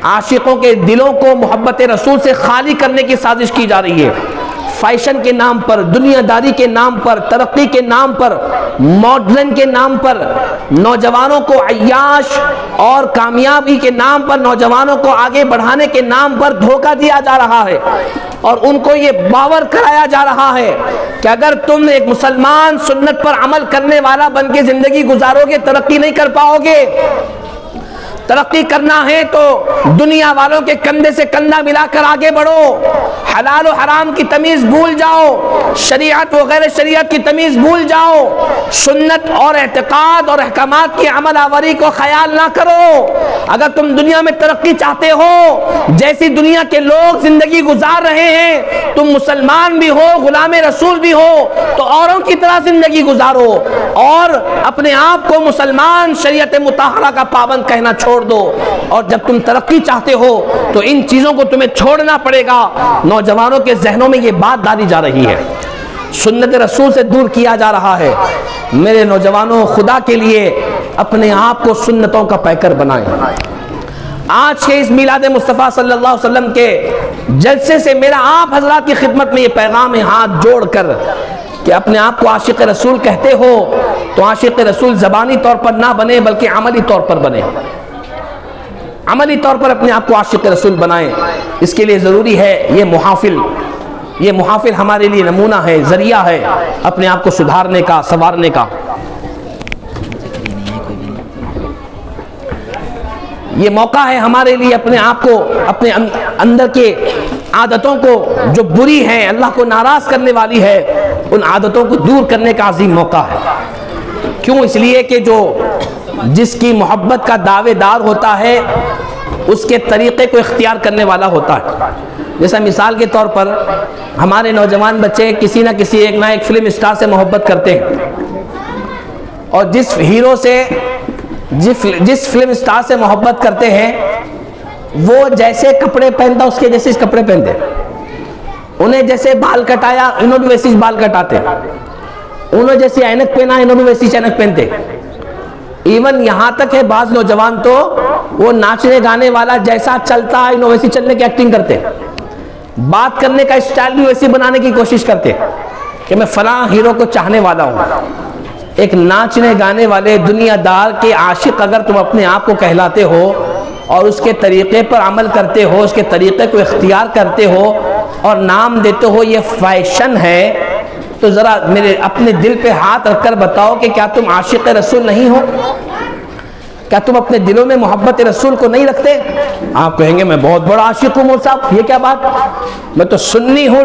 आशिकों के दिलों को मोहब्बत रसूल से खाली करने की साजिश की जा रही है। फैशन के नाम पर, दुनियादारी के नाम पर, तरक्की के नाम पर, मॉडर्न के नाम पर, नौजवानों को अय्याश और कामयाबी के नाम पर, नौजवानों को आगे बढ़ाने के नाम पर धोखा दिया जा रहा है और उनको ये बावर कराया जा रहा है कि अगर तुम एक मुसलमान सुन्नत पर अमल करने वाला बन के जिंदगी गुजारोगे, तरक्की नहीं कर पाओगे। तरक्की करना है तो दुनिया वालों के कंधे से कंधा मिलाकर आगे बढ़ो, हलाल और हराम की तमीज़ भूल जाओ, शरीयत व गैर शरीयत की तमीज़ भूल जाओ, सुन्नत और एतकाद और अहकामात की अमल आवरी को ख्याल ना करो। अगर तुम दुनिया में तरक्की चाहते हो, जैसी दुनिया के लोग जिंदगी गुजार रहे हैं, तुम मुसलमान भी हो, गुलाम रसूल भी हो, तो औरों की तरह जिंदगी गुजारो और अपने आप को मुसलमान शरीयत मुताहरा का पाबंद कहना छोड़ दो। और जब तुम तरक्की चाहते हो तो इन चीजों को तुम्हें छोड़ना पड़ेगा। नौजवानों के जहनों में ये बात डाली जा रही है, सुन्नत रसूल से दूर किया जा रहा है। मेरे नौजवानों, खुदा के लिए अपने आप को सुन्नतों का पैकर बनाएं। आज के इस मिलाद मुस्तफ़ा सल्लल्लाहु अलैहि वसल्लम के जलसे से मेरा आप हजरात की खिदमत में ये पैगाम है, हाथ जोड़कर कि अपने आप को आशिक रसूल कहते हो तो आशिक रसूल ज़बानी तौर पर ना बने बल्कि अमली तौर पर बने, अमली तौर पर अपने आप को आशिक रसूल बनाएं। इसके लिए ज़रूरी है ये मुहाफिल हमारे लिए नमूना है, ज़रिया है अपने आप को सुधारने का, संवारने का। ये मौका है हमारे लिए अपने आप को, अपने अंदर के आदतों को जो बुरी हैं, अल्लाह को नाराज़ करने वाली है, उन आदतों को दूर करने का अजीम मौका है। क्यों? इसलिए कि जो जिसकी मोहब्बत का दावेदार होता है उसके तरीक़े को इख्तियार करने वाला होता है। जैसा मिसाल के तौर पर हमारे नौजवान बच्चे किसी ना किसी एक ना एक फिल्म स्टार से मोहब्बत करते हैं, और जिस हीरो से जिस फिल्म स्टार से मोहब्बत करते हैं वो जैसे कपड़े पहनता उसके जैसे कपड़े पहनते, उन्हें जैसे बाल कटाया इन्होंने वैसे बाल कटाते, उन्होंने जैसे ऐनक पहना इन्होंने वैसी ऐनक पहनते। इवन यहाँ तक है बाज नौजवान तो वो नाचने गाने वाला जैसा चलता है इन्होंने वैसी चलने की एक्टिंग करते, बात करने का स्टाइल भी वैसी बनाने की कोशिश करते कि मैं फलां हीरो को चाहने वाला हूँ। एक नाचने गाने वाले दुनियादार के आशिक अगर तुम अपने आप को कहलाते हो और उसके तरीक़े पर अमल करते हो, उसके तरीक़े को इख्तियार करते हो और नाम देते हो ये फैशन है, तो ज़रा मेरे अपने दिल पे हाथ रखकर बताओ कि क्या तुम आशिक रसूल नहीं हो? क्या तुम अपने दिलों में मोहब्बत रसूल को नहीं रखते? आप कहेंगे मैं बहुत बड़ा आशिक हूँ मौलवी साहब, ये क्या बात? मैं तो सुन्नी हूँ,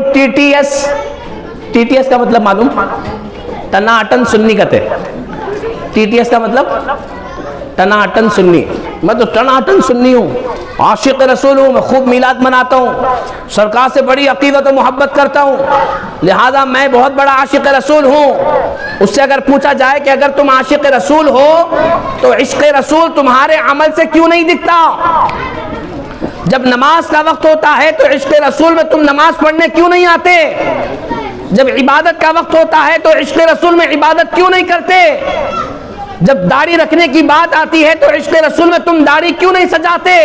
टीटीएस का मतलब मालूम? टनाटन सुन्नी कहते हैं। टीटीएस का मतलब टनाटन सुन्नी। मैं तो टनाटन सुन्नी हूँ, आशिक रसूल हूँ, मैं खूब मिलाद मनाता हूँ, सरकार से बड़ी अकीदत और मोहब्बत करता हूँ, लिहाजा मैं बहुत बड़ा आशिक रसूल हूँ। उससे अगर पूछा जाए कि अगर तुम आशिक रसूल हो तो इश्क रसूल तुम्हारे अमल से क्यों नहीं दिखता? जब नमाज का वक्त होता है तो इश्क रसूल में तुम नमाज पढ़ने क्यों नहीं आते? जब इबादत का वक्त होता है तो इश्क रसूल में इबादत क्यों नहीं करते? जब दाढ़ी रखने की बात आती है तो इश्क रसूल में तुम दाढ़ी क्यों नहीं सजाते?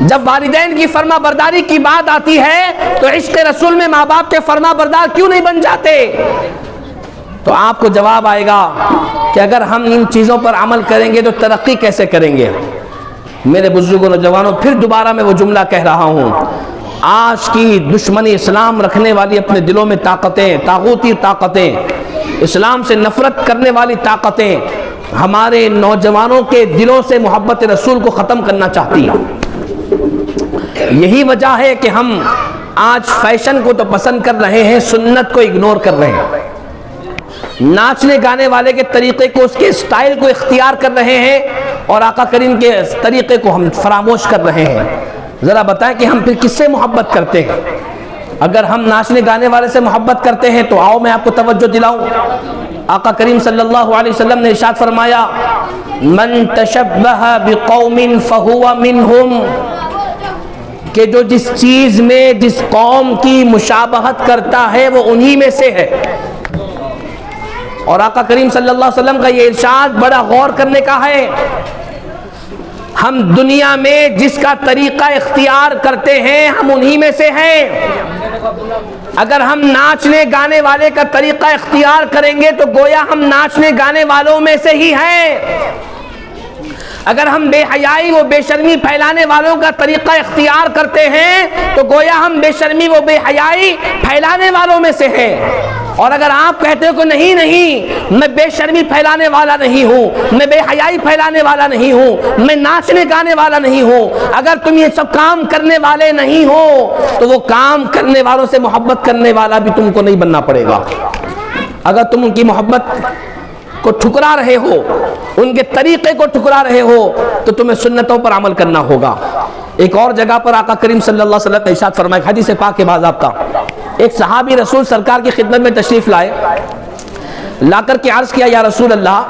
जब वालिदैन की फर्मा बरदारी की बात आती है तो इश्क रसूल में माँ बाप के फर्मा बरदार क्यों नहीं बन जाते? तो आपको जवाब आएगा कि अगर हम इन चीज़ों पर अमल करेंगे तो तरक्की कैसे करेंगे। मेरे बुजुर्गों नौजवानों, फिर दोबारा मैं वो जुमला कह रहा हूँ, आज की दुश्मनी इस्लाम रखने वाली अपने दिलों में ताकतें, तागूती ताकतें, इस्लाम से नफरत करने वाली ताकतें हमारे नौजवानों के दिलों से मोहब्बत रसूल को ख़त्म करना चाहती है। यही वजह है कि हम आज फैशन को तो पसंद कर रहे हैं, सुन्नत को इग्नोर कर रहे हैं, नाचने गाने वाले के तरीक़े को, उसके स्टाइल को इख्तियार कर रहे हैं और आका करीम के तरीक़े को हम फरामोश कर रहे हैं। ज़रा बताएं कि हम फिर किससे मोहब्बत करते हैं? अगर हम नाचने गाने वाले से मोहब्बत करते हैं तो आओ मैं आपको तवज्जो दिलाऊं। आका करीम सल्लल्लाहु अलैहि वसल्लम ने इरशाद फरमाया, मन तशब्बह बिकौमिन फहुवा मिनहुम, कि जो जिस चीज़ में जिस कौम की मुशाबहत करता है वो उन्हीं में से है। और आका करीम सल्लल्लाहु अलैहि वसल्लम का ये इरशाद बड़ा गौर करने का है। हम दुनिया में जिसका तरीका इख्तियार करते हैं हम उन्हीं में से हैं। अगर हम नाचने गाने वाले का तरीका इख्तियार करेंगे तो गोया हम नाचने गाने वालों में से ही हैं। अगर हम बेहयाई व बेशर्मी फैलाने वालों का तरीका इख्तियार करते हैं तो गोया हम बेशर्मी व बेहयाई फैलाने वालों में से हैं। और अगर आप कहते हो कि नहीं नहीं मैं बेशर्मी फैलाने वाला नहीं हूँ, मैं बेहयाई फैलाने वाला नहीं हूँ, मैं नाचने गाने वाला नहीं हूँ, अगर तुम ये सब काम करने वाले नहीं हो तो वो काम करने वालों से मोहब्बत करने वाला भी तुमको नहीं बनना पड़ेगा। अगर तुम उनकी मोहब्बत को ठुकरा रहे हो, उनके तरीक़े को ठुकरा रहे हो, तो तुम्हें सुन्नतों पर अमल करना होगा। एक और जगह पर आका करीम सल्लल्लाहु अलैहि वसल्लम ने इरशाद फरमाया, हदीस पाक के बाद आपका एक सहाबी रसूल सरकार की खिदमत में तशरीफ़ लाए, लाकर के अर्ज़ किया, या रसूल अल्लाह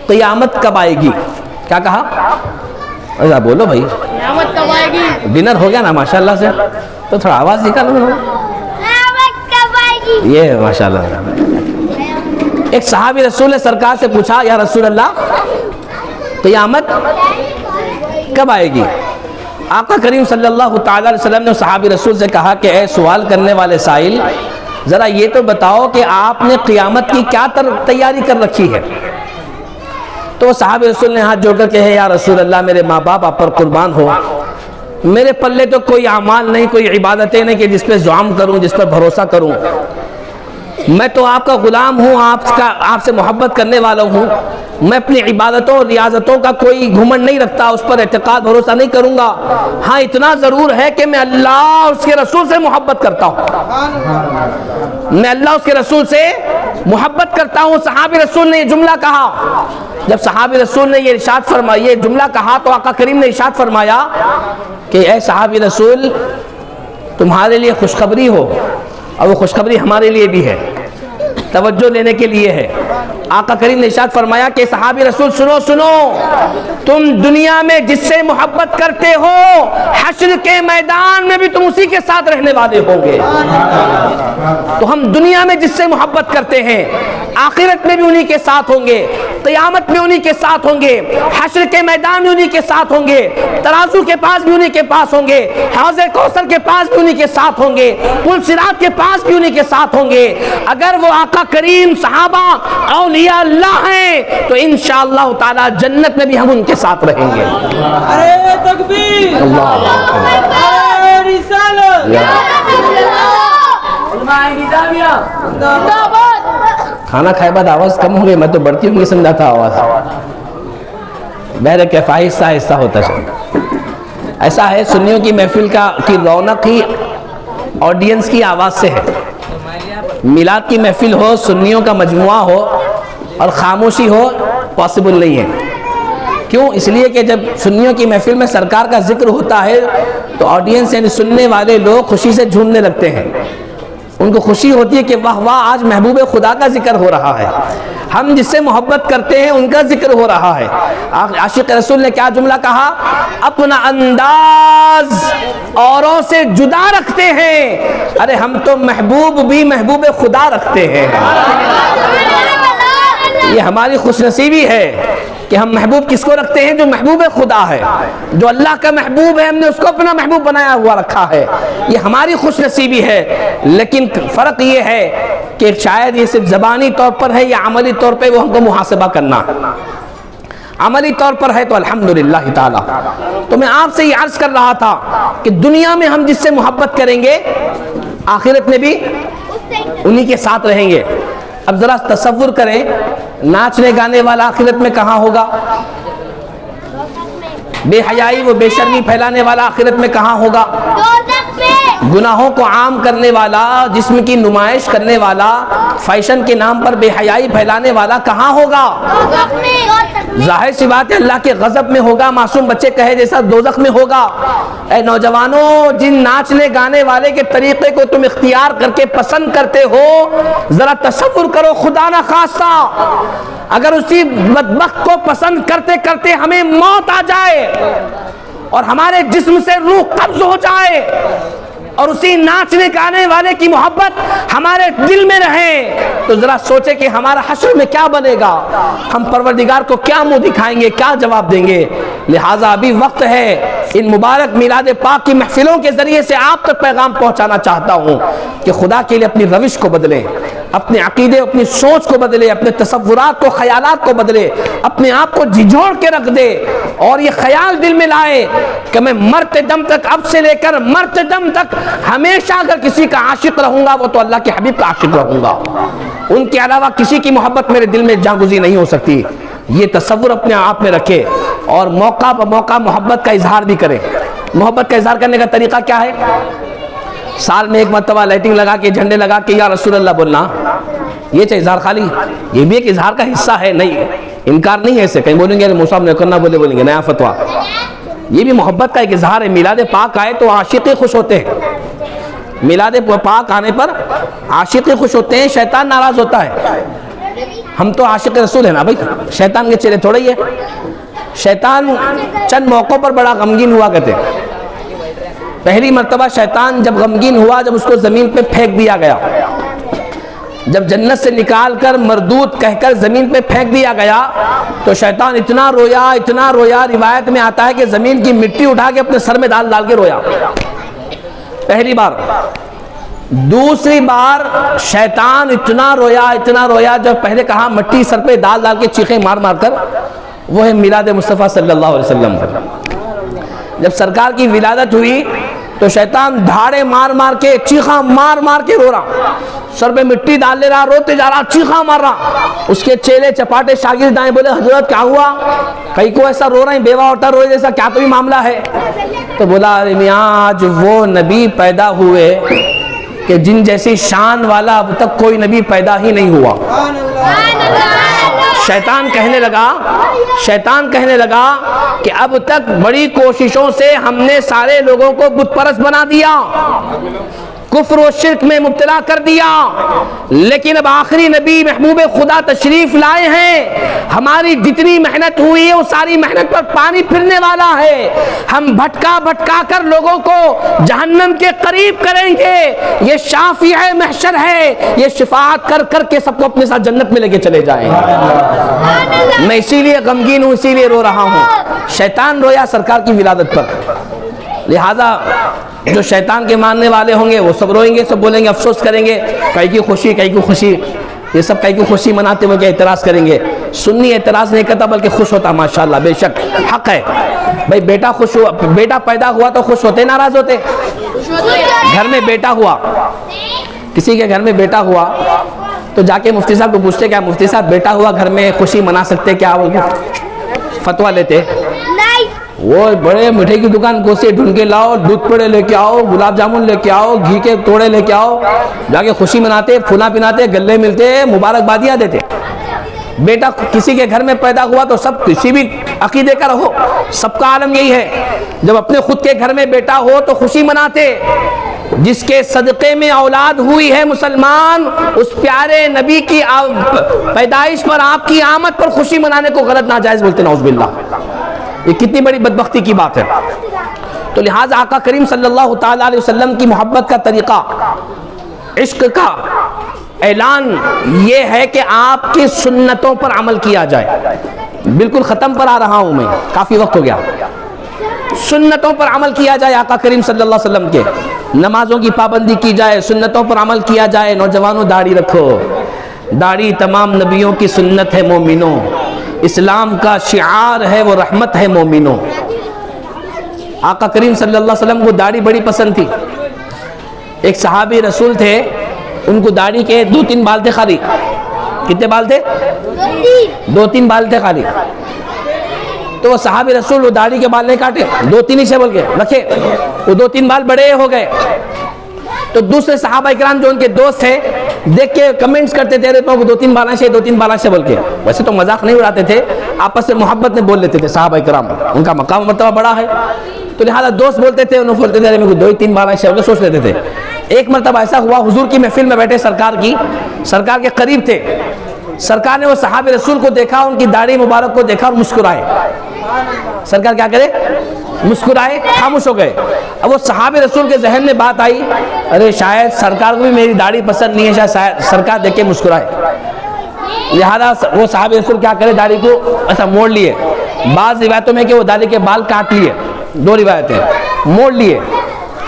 क़यामत कब आएगी? क्या कहा? अरे बोलो भाई, क़यामत कब आएगी? डिनर हो गया ना माशाल्लाह से, तो थोड़ा आवाज़ निकालो। ये माशाल्लाह। एक सहाबी रसूल ने सरकार से पूछा, या रसूल अल्लाह क़यामत कब आएगी? आका करीम सल्लल्लाहु ताला अलैहि वसल्लम ने सहाबी रसूल से कहा कि ए सवाल करने वाले साइल, ज़रा ये तो बताओ कि आपने क़यामत की क्या तैयारी कर रखी है? तो सहाबी रसूल ने हाथ जोड़कर कहे, या रसूल अल्लाह मेरे माँ बाप आप पर कुर्बान हो, मेरे पल्ले तो कोई अमाल नहीं, कोई इबादतें नहीं कि जिस पर ज़ुआम करूँ, जिस पर भरोसा करूँ। मैं तो आपका ग़ुलाम हूँ, आपसे मोहब्बत करने वाला हूँ। मैं अपनी इबादतों और रियाजतों का कोई घुमंड नहीं रखता, उस पर एतकाद भरोसा नहीं करूँगा। हाँ, इतना ज़रूर है कि मैं अल्लाह और उसके रसूल से मोहब्बत करता हूँ, मैं अल्लाह उसके रसूल से मोहब्बत करता हूँ। सहाबी रसूल ने ये जुमला कहा। जब सहाबी रसूल ने ये इरशाद फरमाया, ये जुमला कहा, तो आका करीम ने इरशाद फरमाया कि ए सहाबी रसूल, तुम्हारे लिए खुशखबरी हो, और वो खुशखबरी हमारे लिए भी है, तवज्जो लेने के लिए है। आका करीम ने इरशाद फरमाया कि सहाबी रसूल सुनो सुनो, तुम दुनिया में जिससे मोहब्बत करते हो, हश्र के मैदान में भी तुम उसी के साथ रहने वाले होंगे। तो हम दुनिया में जिससे मोहब्बत करते हैं, आखिरत में भी उन्हीं के साथ होंगे, क़यामत में उन्हीं के साथ होंगे, हश्र के मैदान में उन्हीं के साथ होंगे, तराजू के पास भी उन्हीं के पास होंगे, हौज़े कौसर के पास भी उन्हीं के साथ होंगे, पुल सिरात के पास भी उन्हीं के साथ होंगे। अगर वो आका करीम, सहाबा, औलिया अल्लाह हैं, तो इंशाअल्लाह ताला जन्नत में भी हम उनके साथ रहेंगे। अरे तकबीर, अरे रिसालत, खाना खाए बाद आवाज़ कम हो गई, मैं तो बढ़ती होंगी समझा था आवाज़। मेरे कैफ आहिस्ता आहिस्ता होता चल। ऐसा है, सुन्नियों की महफिल की रौनक ही ऑडियंस की आवाज़ से है। मिलाद की महफिल हो, सुन्नियों का मजमुआ हो और ख़ामोशी हो, पॉसिबल नहीं है। क्यों? इसलिए कि जब सुन्नियों की महफिल में सरकार का जिक्र होता है तो ऑडियंस यानी सुनने वाले लोग खुशी से झूमने लगते हैं। उनको खुशी होती है कि वाह वाह, आज महबूब खुदा का जिक्र हो रहा है, हम जिससे मोहब्बत करते हैं उनका जिक्र हो रहा है। आशिक रसूल ने क्या जुमला कहा? अपना अंदाज औरों से जुदा रखते हैं, अरे हम तो महबूब भी महबूब खुदा रखते हैं। ये हमारी खुशनसीबी है कि हम महबूब किसको रखते हैं? जो महबूब खुदा है, जो अल्लाह का महबूब है, हमने उसको अपना महबूब बनाया हुआ रखा है। ये हमारी खुशनसीबी है। लेकिन फ़र्क ये है कि शायद ये सिर्फ ज़बानी तौर पर है या अमली तौर पर वो हमको मुहासबा करना। अमली तौर पर है तो अल्हम्दुलिल्लाह ताला। तो मैं आपसे ये अर्ज़ कर रहा था कि दुनिया में हम जिससे मोहब्बत करेंगे, आखिरत में भी उन्हीं के साथ रहेंगे। अब ज़रा तसव्वुर करें, नाचने गाने वाला आखिरत में कहाँ होगा? बेहयाई व बेशर्मी फैलाने वाला आखिरत में कहाँ होगा? गुनाहों को आम करने वाला, जिस्म की नुमाइश करने वाला, फैशन के नाम पर बेहयाई फैलाने वाला कहाँ होगा? जाहिर सी बात है अल्लाह के गजब में होगा। मासूम बच्चे कहे जैसा दोज़ख में होगा। ऐ नौजवानों, जिन नाचने गाने वाले के तरीके को तुम इख्तियार करके पसंद करते हो, जरा तसव्वुर करो, खुदा ना खास्ता अगर उसी बदबख्त को पसंद करते करते हमें मौत आ जाए और हमारे जिस्म से रूह कब्ज हो जाए और उसी नाचने गाने वाले की मोहब्बत हमारे दिल में रहे, तो जरा सोचे कि हमारा हश्र में क्या बनेगा, हम परवरदिगार को क्या मुंह दिखाएंगे, क्या जवाब देंगे। लिहाजा अभी वक्त है, इन मुबारक मिलाद पाक की महफिलों के जरिए से आप तक पैगाम पहुंचाना चाहता हूं कि खुदा के लिए अपनी रविश को बदले, अपने अकीदे, अपनी सोच को बदले, अपने तसव्वुरात को, ख्यालात को बदले, अपने आप को झिझोड़ के रख दे और ये ख्याल दिल में लाए कि मैं मरते दम तक, अब से लेकर मरते दम तक हमेशा अगर किसी का आशिक रहूंगा वो तो अल्लाह के हबीब का आशिक रहूंगा। उनके अलावा किसी की मोहब्बत मेरे दिल में जागुज़ी नहीं हो सकती। ये तसव्वुर अपने आप में रखे और मौका पर मौका मोहब्बत का इजहार भी करें। मोहब्बत का इजहार करने का तरीका क्या है? साल में एक मरतबा लाइटिंग लगा के, झंडे लगा के या रसूल अल्लाह बोलना, ये चाहिए इजहार खाली, ये भी एक इजहार का हिस्सा है, नहीं इनकार नहीं है। ऐसे कहीं बोलेंगे मुसा ने करना, बोलेंगे नया फतवा, ये भी मोहब्बत का एक इजहार है। मिलाद पाक आए तो आशिक़ खुश होते हैं, मिलाद पाक आने पर आशिक़ खुश होते हैं, शैतान नाराज होता है। हम तो आशिक़ रसूल है ना भाई, शैतान के चेहरे थोड़े ही है। शैतान चंद मौक़ों पर बड़ा गमगीन हुआ करते। पहली मर्तबा शैतान जब गमगीन हुआ, जब उसको ज़मीन पे फेंक दिया गया, जब जन्नत से निकाल कर मरदूद कहकर ज़मीन पे फेंक दिया गया, तो शैतान इतना रोया, इतना रोया, रिवायत में आता है कि ज़मीन की मिट्टी उठा के अपने सर में डाल डाल के रोया, पहली बार। दूसरी बार शैतान इतना रोया, जब पहले कहा मिट्टी सर पे डाल डाल के चीखें मार मार कर, वो है मिलाद मुस्तफ़ा सल्लल्लाहु अलैहि वसल्लम पर। जब सरकार की विलादत हुई तो शैतान धाड़े मार मार के, चीखा मार मार के रो रहा, सर पे मिट्टी डाल ले रहा, रोते जा रहा, चीखा मार रहा। उसके चेले चपाटे शागिर्द आए, बोले हजरत क्या हुआ? कहीं को ऐसा रो रहे हैं, बेवा होता रोए जैसा, क्या कोई मामला है? तो बोला अरे मियाँ, आज वो नबी पैदा हुए कि जिन जैसी शान वाला अब तक कोई नबी पैदा ही नहीं हुआ। शैतान कहने लगा कि अब तक बड़ी कोशिशों से हमने सारे लोगों को बुत परस्त बना दिया, कुफ्र और शिर्क में मुब्तला कर दिया, लेकिन अब आखिरी नबी महबूब खुदा तशरीफ लाए हैं। हमारी जितनी मेहनत हुई है वो सारी मेहनत पर पानी फिरने वाला है। हम भटका भटका कर लोगों को जहन्नम के करीब करेंगे। ये शाफी है, महशर है, ये शिफाअत कर कर के सबको अपने साथ जन्नत में लेके चले जाएंगे। मैं इसीलिए गमगीन हूँ, इसीलिए रो रहा हूँ। शैतान रोया सरकार की विलादत पर, लिहाजा जो शैतान के मानने वाले होंगे वो सब रोएंगे, सब बोलेंगे, अफसोस करेंगे, कई की खुशी, ये सब कई की खुशी मनाते हुए क्या एतराज़ करेंगे। सुन्नी एतराज़ नहीं करता बल्कि खुश होता, माशाल्लाह, बेशक हक है भाई। बेटा खुश हुआ, बेटा पैदा हुआ तो खुश होते, नाराज़ होते? घर में बेटा हुआ, किसी के घर में बेटा हुआ तो जाके मुफ्ती साहब को पूछते, क्या मुफ्ती साहब बेटा हुआ घर में खुशी मना सकते क्या? वो फतवा लेते, वो बड़े मिठाई की दुकान को से ढूंढ के लाओ, दूध पेड़े लेके आओ, गुलाब जामुन लेके आओ, घी के तोड़े लेके आओ, जाके खुशी मनाते, फूला पिनाते, गले मिलते, मुबारकबादियाँ देते। बेटा किसी के घर में पैदा हुआ तो सब किसी भी अकीदे का रहो, सबका आलम यही है, जब अपने खुद के घर में बेटा हो तो खुशी मनाते। जिसके सदक़े में औलाद हुई है मुसलमान, उस प्यारे नबी की पैदाइश पर, आपकी आमद पर खुशी मनाने को गलत नाजायज़ बोलते, नाउज़ुबिल्लाह। ये कितनी बड़ी बदबख्ती की बात है। तो लिहाजा आका करीम सल्लल्लाहु ताला अलैहि वसल्लम की मोहब्बत का तरीक़ा, इश्क का ऐलान ये है कि आपकी सुन्नतों पर अमल किया जाए। बिल्कुल ख़त्म पर आ रहा हूँ मैं, काफ़ी वक्त हो गया। सुन्नतों पर अमल किया जाए, आका करीम सल्लल्लाहु अलैहि वसल्लम के नमाजों की पाबंदी की जाए, सुन्नतों पर अमल किया जाए। नौजवानों, दाढ़ी रखो, दाढ़ी तमाम नबियों की सुन्नत है मोमिनों, इस्लाम का शिआर है, वो रहमत है मोमिनों। आका करीम सल्लल्लाहु अलैहि वसल्लम को दाढ़ी बड़ी पसंद थी। एक सहाबी रसूल थे, उनको दाढ़ी के 2-3 बाल थे खाली। कितने बाल थे? 2-3 बाल थे खाली। तो वो सहाबी रसूल वो दाढ़ी के बाल नहीं काटे, 2-3 ही से बोल के रखे, वो 2-3 बाल बड़े हो गए। तो दूसरे सहाबा इकराम जो उनके दोस्त थे देख के कमेंट्स करते थे, तो 2-3 बाल से 2-3 बाल से बोल के। वैसे तो मजाक नहीं उड़ाते थे, आपस में मोहब्बत में बोल लेते थे सहाबा इकराम, उनका मकाम मर्तबा बड़ा है। तो लिहाजा दोस्त बोलते थे, उन्होंने बोलते थे मेरे को 2-3 बाल से, सोच लेते थे। एक मरतबा ऐसा हुआ, हुजूर की महफिल में बैठे सरकार के करीब थे। सरकार ने वो सहाबी रसूल को देखा, उनकी दाढ़ी मुबारक को देखा और मुस्कुराए। सरकार क्या करे? मुस्कुराए, खामोश हो गए। अब वो सहाबे रसूल के जहन में बात आई, अरे शायद सरकार को भी मेरी दाढ़ी पसंद नहीं है, शायद सरकार देख के मुस्कुराए। लिहाजा वो सहाबे रसूल क्या करे, दाढ़ी को ऐसा मोड़ लिए। बाज़ रिवायतों में कि वो दाढ़ी के बाल काट लिए, 2 रिवायतें, मोड़ लिए।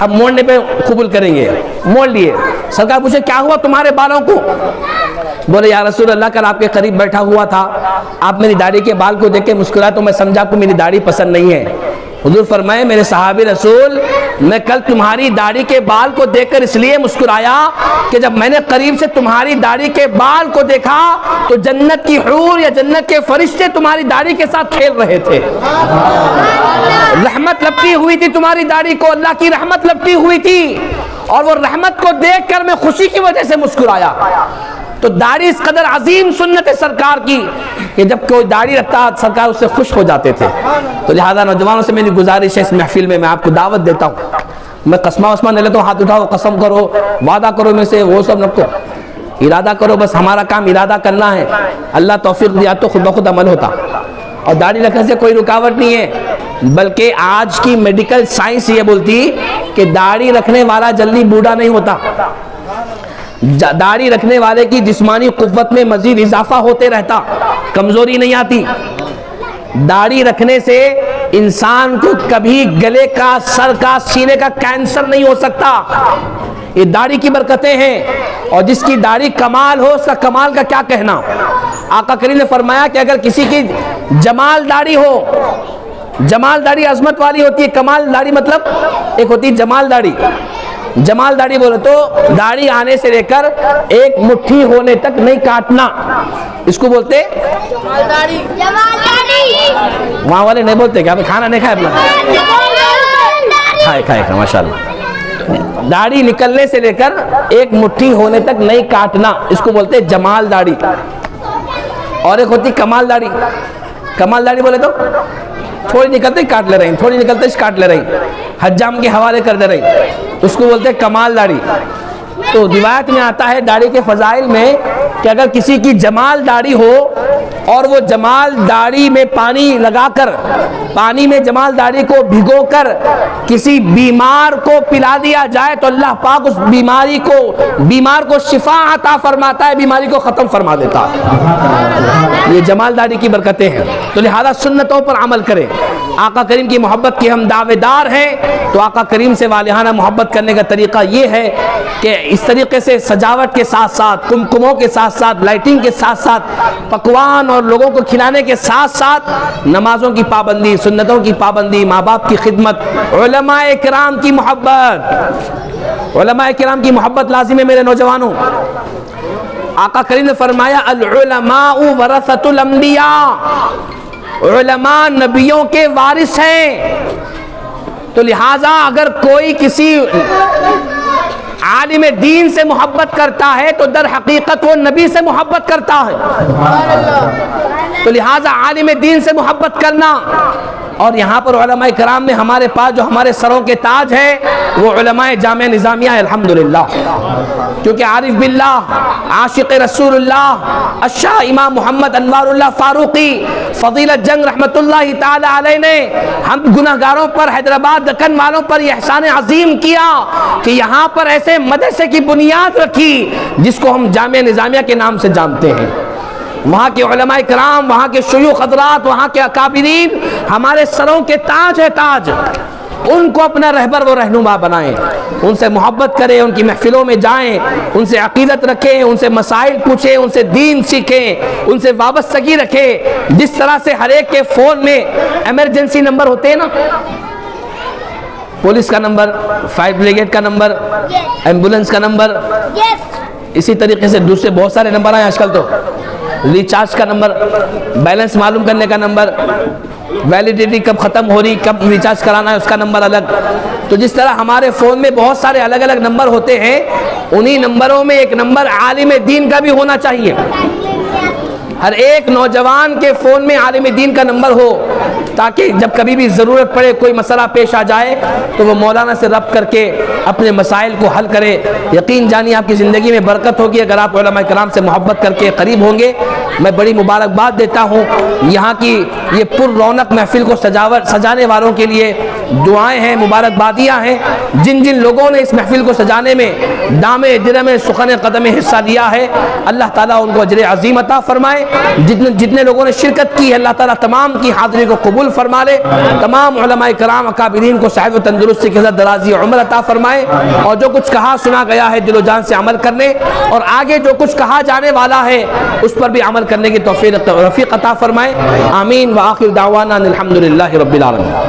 अब मोड़ने पे कबूल करेंगे, मोड़ लिए। सरकार पूछे क्या हुआ तुम्हारे बालों को? बोले या रसूल अल्लाह, कल आपके करीब बैठा हुआ था, आप मेरी दाढ़ी के बाल को देख के मुस्कुराए तो मैं समझा आपको मेरी दाढ़ी पसंद नहीं है। हुजूर फरमाए, मेरे सहाबी रसूल, मैं कल तुम्हारी दाढ़ी के बाल को देखकर इसलिए मुस्कुराया कि जब मैंने करीब से तुम्हारी दाढ़ी के बाल को देखा तो जन्नत की हूर या जन्नत के फरिश्ते तुम्हारी दाढ़ी के साथ खेल रहे थे। रहमत लपटी हुई थी तुम्हारी दाढ़ी को, अल्लाह की रहमत लपटी हुई थी, और वो रहमत को देखकर मैं खुशी की वजह से मुस्कुराया। तो दाढ़ी इस कदर अजीम सुन्नत है सरकार की कि जब कोई दाढ़ी रखता सरकार उससे खुश हो जाते थे। तो लिहाजा नौजवानों से मेरी गुजारिश है, इस महफिल में मैं आपको दावत देता हूँ। मैं कसमा वस्मा नहीं लेता हूँ, हाथ उठाओ, कसम करो, वादा करो में से, वो सब रखो, इरादा करो। बस हमारा काम इरादा करना है, अल्लाह तौफीक दिया तो खुद ब खुद अमल होता। और दाढ़ी रखने से कोई रुकावट नहीं है, बल्कि आज की मेडिकल साइंस ये बोलती कि दाढ़ी रखने वाला जल्दी बूढ़ा नहीं होता, दाढ़ी रखने वाले की जिस्मानी कुव्वत में मजीद इजाफा होते रहता, कमजोरी नहीं आती। दाढ़ी रखने से इंसान को कभी गले का, सर का, सीने का कैंसर नहीं हो सकता। ये दाढ़ी की बरकतें हैं, और जिसकी दाढ़ी कमाल हो उसका कमाल का क्या कहना। आका करीम ने फरमाया कि अगर किसी की जमाल दाढ़ी हो, जमाल दाढ़ी अजमत वाली होती है, कमाल दाढ़ी मतलब एक होती है जमाल दाढ़ी। जमाल दाढ़ी बोले तो दाढ़ी आने से लेकर एक मुट्ठी होने तक नहीं काटना, इसको बोलते जमाल दाढ़ी। वहाँ वाले नहीं बोलते क्या? खाना नहीं खाए अपना? खाए माशाल्लाह। दाढ़ी निकलने से लेकर एक मुट्ठी होने तक नहीं काटना, इसको बोलते जमाल दाढ़ी। और एक होती कमाल दाढ़ी। कमाल दाढ़ी बोले तो थोड़ी निकलते ही काट ले रही, थोड़ी निकलते ही काट ले रही, हज्जाम के हवाले कर दे रही, उसको बोलते हैं कमाल दाढ़ी। तो रिवायत में आता है दाढ़ी के फजाइल में कि अगर किसी की जमाल दाढ़ी हो और वो जमाल दाढ़ी में पानी लगाकर, पानी में जमाल दाढ़ी को भिगोकर किसी बीमार को पिला दिया जाए तो अल्लाह पाक उस बीमार को शिफा अता फरमाता है, बीमारी को ख़त्म फरमा देता है। ये जमाल दाढ़ी की बरकतें हैं। तो लिहाजा सुन्नतों पर अमल करें। आका करीम की मोहब्बत के हम दावेदार हैं, तो आका करीम से वालिहाना मोहब्बत करने का तरीका ये है कि इस तरीके से सजावट के साथ साथ, कुमकुमों के साथ साथ, लाइटिंग के साथ साथ, पकवान और लोगों को खिलाने के साथ साथ नमाजों की पाबंदी, सुन्नतों की पाबंदी, माँ बाप की खिदमत, उलमाए किराम की मोहब्बत। उलमाए किराम की मोहब्बत लाजिम है मेरे नौजवानों। आका करीम ने फरमाया अल उलमाउ वरसतुल अंबिया, उलमा नबियों के वारिस हैं। तो लिहाजा अगर कोई किसी आलिम दीन से मोहब्बत करता है तो दर हकीकत वो नबी से मोहब्बत करता है। तो लिहाजा आलिम दीन से मोहब्बत करना। और यहाँ पर उलमाए किराम में हमारे पास जो हमारे सरों के ताज है वो उलमाए जामिया निज़ामिया है अल्हम्दुलिल्लाह। क्योंकि आरिफ बिल्लाह, आशिक रसूलुल्लाह, अशाह इमाम मोहम्मद अनवारुल्लाह फारूकी फजीलत जंग रहमतुल्लाहि ताला अलैह ने हम गुनहगारों पर, हैदराबाद दक्कन वालों पर यह एहसान अजीम किया कि यहाँ पर ऐसे मदरसे की बुनियाद रखी जिसको हम जामिया निज़ामिया के नाम से जानते हैं। वहाँ के उलमाए किराम, वहाँ के शयूख हज़रात, वहाँ के अकाबिरीन हमारे सरों के ताज है, ताज। उनको अपना रहबर व रहनुमा बनाएं, उनसे मोहब्बत करें, उनकी महफिलों में जाएं, उनसे अकीदत रखें, उनसे मसाइल पूछें, उनसे दीन सीखें, उनसे वाबस्तगी रखें। जिस तरह से हर एक के फ़ोन में एमरजेंसी नंबर होते हैं ना, पुलिस का नंबर, फायर ब्रिगेड का नंबर, एम्बुलेंस का नंबर, इसी तरीके से दूसरे बहुत सारे नंबर आए आजकल। तो रिचार्ज का नंबर, बैलेंस मालूम करने का नंबर, वैलिडिटी कब ख़त्म हो रही, कब रिचार्ज कराना है उसका नंबर अलग। तो जिस तरह हमारे फ़ोन में बहुत सारे अलग अलग नंबर होते हैं, उन्हीं नंबरों में एक नंबर आलिम दीन का भी होना चाहिए। हर एक नौजवान के फ़ोन में आलिम दीन का नंबर हो, ताकि जब कभी भी ज़रूरत पड़े, कोई मसला पेश आ जाए तो वो मौलाना से रब्त करके अपने मसाइल को हल करे। यकीन जानिए आपकी ज़िंदगी में बरकत होगी अगर आप उलमा किराम से मोहब्बत करके करीब होंगे। मैं बड़ी मुबारकबाद देता हूँ यहाँ की ये पुर रौनक महफिल को सजाने वालों के लिए दुआएं हैं, मुबारकबादियाँ हैं। जिन जिन लोगों ने इस महफिल को सजाने में दामे दिरमे सुखने कदम हिस्सा लिया है, अल्लाह ताला उनको अजर अजीम अता फरमाए। जितने लोगों ने शिरकत की है, अल्लाह ताला तमाम की हाज़िरी को कबूल फरमा ले। तमाम उलमाए किराम अकाबिरीन को सेहत व तंदुरुस्ती के साथ दराज़ी उम्र अता फरमाए। और जो कुछ कहा सुना गया है दिलो जान से अमल करने, और आगे जो कुछ कहा जाने वाला है उस पर भी अमल करने की तौफीक अता फरमाए। आमीन व आखिर दावाना अनिल हम्दुलिल्लाहि रब्बिल आलमीन।